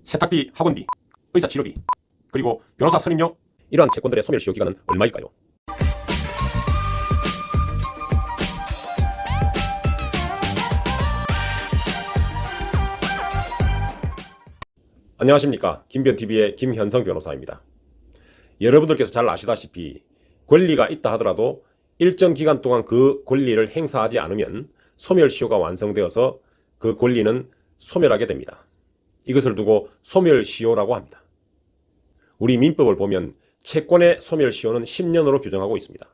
세탁비, 학원비, 의사 치료비, 그리고 변호사 선임료, 이러한 채권들의 소멸시효 기간은 얼마일까요? 안녕하십니까. 김변TV의 김현성 변호사입니다. 여러분들께서 잘 아시다시피 권리가 있다 하더라도 일정 기간 동안 그 권리를 행사하지 않으면 소멸시효가 완성되어서 그 권리는 소멸하게 됩니다. 이것을 두고 소멸시효라고 합니다. 우리 민법을 보면 채권의 소멸시효는 10년으로 규정하고 있습니다.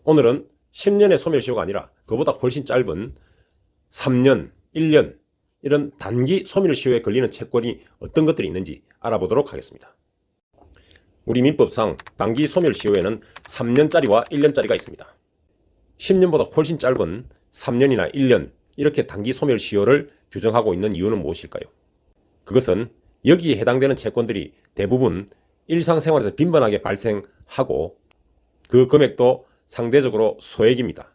오늘은 10년의 소멸시효가 아니라 그보다 훨씬 짧은 3년, 1년 이런 단기 소멸시효에 걸리는 채권이 어떤 것들이 있는지 알아보도록 하겠습니다. 우리 민법상 단기 소멸시효에는 3년짜리와 1년짜리가 있습니다. 10년보다 훨씬 짧은 3년이나 1년 이렇게 단기 소멸시효를 규정하고 있는 이유는 무엇일까요? 그것은 여기에 해당되는 채권들이 대부분 일상생활에서 빈번하게 발생하고 그 금액도 상대적으로 소액입니다.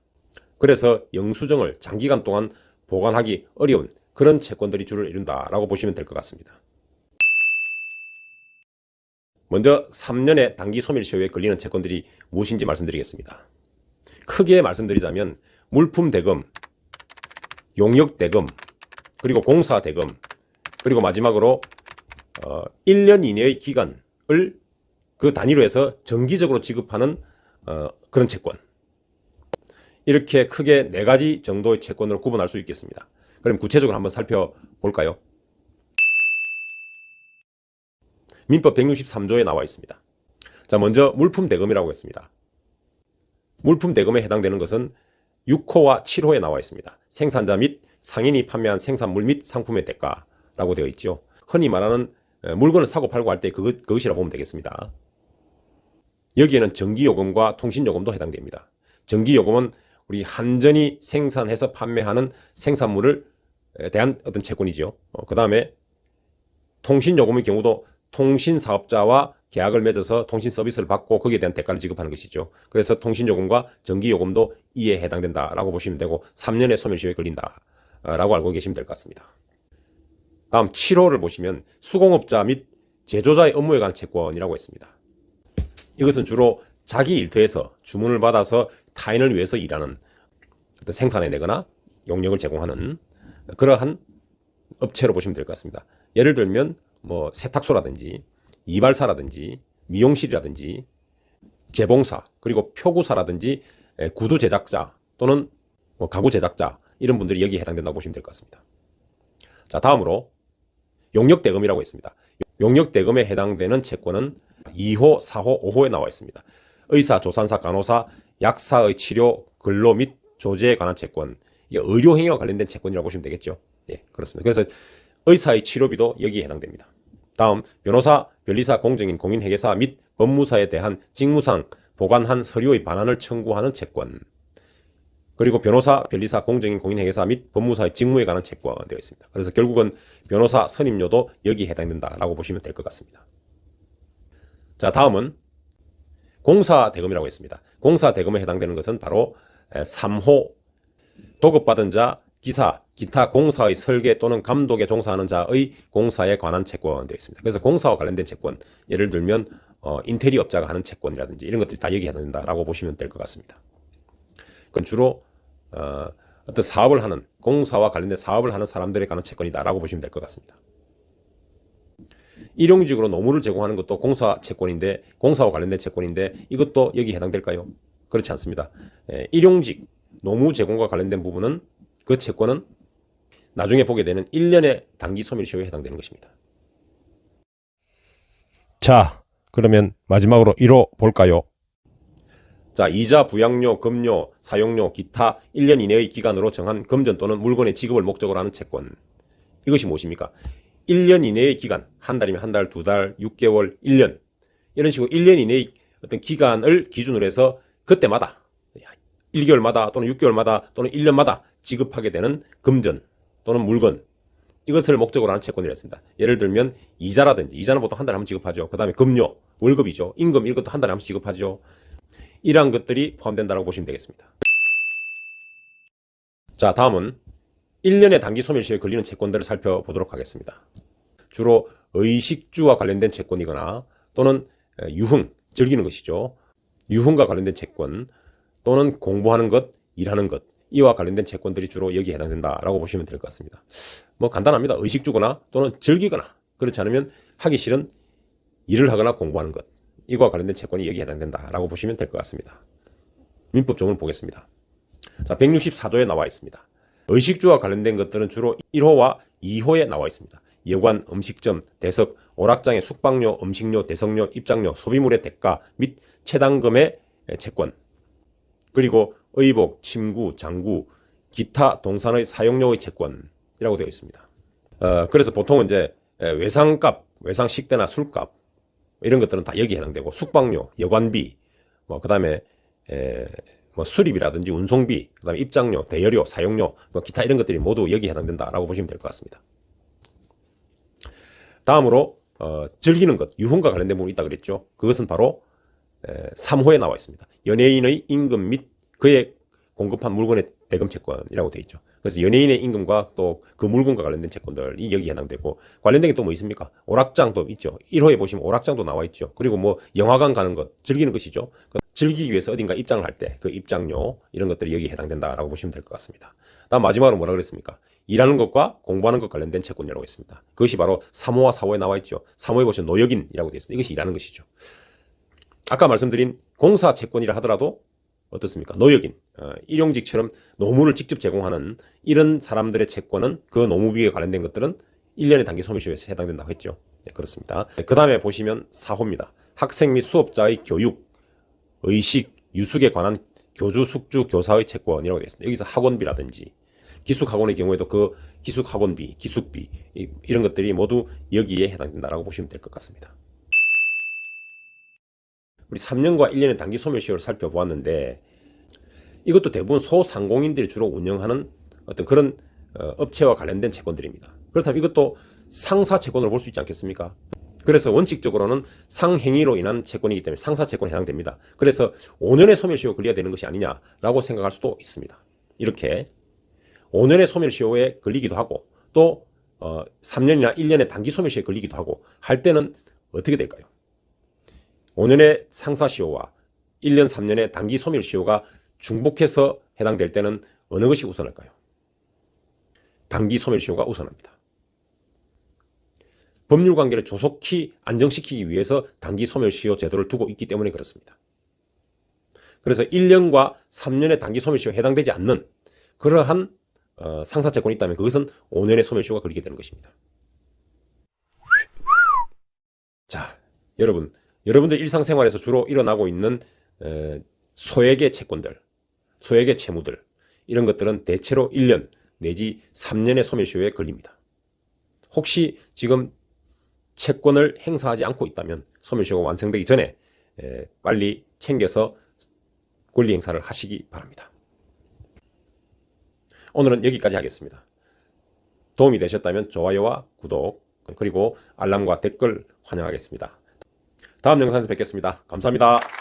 그래서 영수증을 장기간 동안 보관하기 어려운 그런 채권들이 주를 이룬다라고 보시면 될 것 같습니다. 먼저 3년의 단기 소멸시효에 걸리는 채권들이 무엇인지 말씀드리겠습니다. 크게 말씀드리자면 물품대금, 용역대금, 그리고 공사대금, 그리고 마지막으로 1년 이내의 기간을 그 단위로 해서 정기적으로 지급하는 그런 채권. 이렇게 크게 4가지 정도의 채권으로 구분할 수 있겠습니다. 그럼 구체적으로 한번 살펴볼까요? 민법 163조에 나와 있습니다. 자, 먼저 물품대금이라고 했습니다. 물품대금에 해당되는 것은 6호와 7호에 나와 있습니다. 생산자 및 상인이 판매한 생산물 및 상품의 대가라고 되어 있죠. 흔히 말하는 물건을 사고 팔고 할 때 그것이라고 보면 되겠습니다. 여기에는 전기요금과 통신요금도 해당됩니다. 전기요금은 우리 한전이 생산해서 판매하는 생산물을 대한 어떤 채권이죠. 그 다음에 통신요금의 경우도 통신사업자와 계약을 맺어서 통신 서비스를 받고 거기에 대한 대가를 지급하는 것이죠. 그래서 통신요금과 전기요금도 이에 해당된다라고 보시면 되고 3년의 소멸시효에 걸린다라고 알고 계시면 될 것 같습니다. 다음 7호를 보시면 수공업자 및 제조자의 업무에 관한 채권이라고 했습니다. 이것은 주로 자기 일터에서 주문을 받아서 타인을 위해서 일하는 어떤 생산해내거나 용역을 제공하는 그러한 업체로 보시면 될 것 같습니다. 예를 들면 뭐 세탁소라든지 이발사라든지 미용실이라든지 재봉사 그리고 표구사라든지 구두 제작자 또는 뭐 가구 제작자 이런 분들이 여기에 해당된다고 보시면 될 것 같습니다. 자, 다음으로 용역대금이라고 있습니다. 용역대금에 해당되는 채권은 2호, 4호, 5호에 나와 있습니다. 의사, 조산사, 간호사, 약사의 치료, 근로 및 조제에 관한 채권. 이게 의료행위와 관련된 채권이라고 보시면 되겠죠. 예, 그렇습니다. 그래서 의사의 치료비도 여기에 해당됩니다. 다음, 변호사, 변리사, 공정인, 공인회계사 및 법무사에 대한 직무상 보관한 서류의 반환을 청구하는 채권. 그리고 변호사, 변리사, 공정인, 공인회계사 및 법무사의 직무에 관한 채권 되어 있습니다. 그래서 결국은 변호사 선임료도 여기에 해당된다라고 보시면 될 것 같습니다. 자, 다음은 공사대금이라고 했습니다. 공사대금에 해당되는 것은 바로 3호 도급받은 자, 기사, 기타 공사의 설계 또는 감독에 종사하는 자의 공사에 관한 채권 되어 있습니다. 그래서 공사와 관련된 채권, 예를 들면 인테리어 업자가 하는 채권이라든지 이런 것들이 다 여기에 해당된다라고 보시면 될 것 같습니다. 그건 주로 어떤 사업을 하는 공사와 관련된 사업을 하는 사람들에 관한 채권이다라고 보시면 될 것 같습니다. 일용직으로 노무를 제공하는 것도 공사 채권인데 공사와 관련된 채권인데 이것도 여기 해당될까요? 그렇지 않습니다. 일용직 노무 제공과 관련된 부분은 그 채권은 나중에 보게 되는 1년의 단기 소멸시효에 해당되는 것입니다. 자, 그러면 마지막으로 1호 볼까요? 자, 이자, 부양료, 금료, 사용료, 기타 1년 이내의 기간으로 정한 금전 또는 물건의 지급을 목적으로 하는 채권. 이것이 무엇입니까? 1년 이내의 기간, 한 달이면 한 달, 2달, 6개월, 1년 이런 식으로 1년 이내의 어떤 기간을 기준으로 해서 그때마다 1개월마다 또는 6개월마다 또는 1년마다 지급하게 되는 금전 또는 물건 이것을 목적으로 하는 채권이라 했습니다. 예를 들면 이자라든지 이자는 보통 한 달에 한 번 지급하죠. 그 다음에 금료, 월급이죠. 임금 이것도 한 달에 한 번 지급하죠. 이러한 것들이 포함된다고 보시면 되겠습니다. 자, 다음은 1년의 단기 소멸시효에 걸리는 채권들을 살펴보도록 하겠습니다. 주로 의식주와 관련된 채권이거나 또는 유흥, 즐기는 것이죠. 유흥과 관련된 채권 또는 공부하는 것, 일하는 것, 이와 관련된 채권들이 주로 여기에 해당된다라고 보시면 될 것 같습니다. 뭐 간단합니다. 의식주거나 또는 즐기거나 그렇지 않으면 하기 싫은 일을 하거나 공부하는 것, 이와 관련된 채권이 여기에 해당된다라고 보시면 될 것 같습니다. 민법 조문을 보겠습니다. 자, 164조에 나와 있습니다. 의식주와 관련된 것들은 주로 1호와 2호에 나와 있습니다. 여관, 음식점, 대석, 오락장의 숙박료, 음식료, 대석료, 입장료, 소비물의 대가 및 채당금의 채권, 그리고 의복, 침구, 장구, 기타 동산의 사용료의 채권이라고 되어 있습니다. 그래서 보통은 이제 외상값, 외상식대나 술값 이런 것들은 다 여기에 해당되고, 숙박료, 여관비, 뭐 그다음에 뭐 수리비라든지 운송비, 그다음에 입장료, 대여료, 사용료, 뭐 기타 이런 것들이 모두 여기에 해당된다라고 보시면 될 것 같습니다. 다음으로 즐기는 것, 유흥과 관련된 부분이 있다 그랬죠. 그것은 바로 3호에 나와 있습니다. 연예인의 임금 및 그에 공급한 물건의 대금 채권이라고 되어 있죠. 그래서 연예인의 임금과 또 그 물건과 관련된 채권들이 여기에 해당되고, 관련된 게 또 뭐 있습니까? 오락장도 있죠. 1호에 보시면 오락장도 나와 있죠. 그리고 뭐 영화관 가는 것, 즐기는 것이죠. 즐기기 위해서 어딘가 입장을 할 때 그 입장료, 이런 것들이 여기에 해당된다라고 보시면 될 것 같습니다. 다음 마지막으로 뭐라 그랬습니까? 일하는 것과 공부하는 것 관련된 채권이라고 했습니다. 그것이 바로 3호와 4호에 나와 있죠. 3호에 보시면 노역인이라고 되어 있습니다. 이것이 일하는 것이죠. 아까 말씀드린 공사 채권이라 하더라도 어떻습니까? 노역인, 일용직처럼 노무를 직접 제공하는 이런 사람들의 채권은, 그 노무비에 관련된 것들은 1년의 단기 소멸시효에 해당된다고 했죠. 네, 그렇습니다. 그 다음에 보시면 4호입니다. 학생 및 수업자의 교육, 의식, 유숙에 관한 교주, 숙주, 교사의 채권이라고 되어 있습니다. 여기서 학원비라든지 기숙학원의 경우에도 그 기숙학원비, 기숙비 이런 것들이 모두 여기에 해당된다라고 보시면 될 것 같습니다. 우리 3년과 1년의 단기 소멸시효를 살펴보았는데, 이것도 대부분 소상공인들이 주로 운영하는 어떤 그런 업체와 관련된 채권들입니다. 그렇다면 이것도 상사 채권으로 볼 수 있지 않겠습니까? 그래서 원칙적으로는 상행위로 인한 채권이기 때문에 상사 채권에 해당됩니다. 그래서 5년의 소멸시효 걸려야 되는 것이 아니냐라고 생각할 수도 있습니다. 이렇게 5년의 소멸시효에 걸리기도 하고, 또 3년이나 1년의 단기 소멸시효에 걸리기도 하고 할 때는 어떻게 될까요? 5년의 상사시효와 1년, 3년의 단기 소멸시효가 중복해서 해당될 때는 어느 것이 우선할까요? 단기 소멸시효가 우선합니다. 법률관계를 조속히 안정시키기 위해서 단기 소멸시효 제도를 두고 있기 때문에 그렇습니다. 그래서 1년과 3년의 단기 소멸시효에 해당되지 않는 그러한 상사채권이 있다면 그것은 5년의 소멸시효가 걸리게 되는 것입니다. 자, 여러분들 일상생활에서 주로 일어나고 있는 소액의 채권들, 소액의 채무들, 이런 것들은 대체로 1년 내지 3년의 소멸시효에 걸립니다. 혹시 지금 채권을 행사하지 않고 있다면 소멸시효가 완성되기 전에 빨리 챙겨서 권리 행사를 하시기 바랍니다. 오늘은 여기까지 하겠습니다. 도움이 되셨다면 좋아요와 구독, 그리고 알람과 댓글 환영하겠습니다. 다음 영상에서 뵙겠습니다. 감사합니다.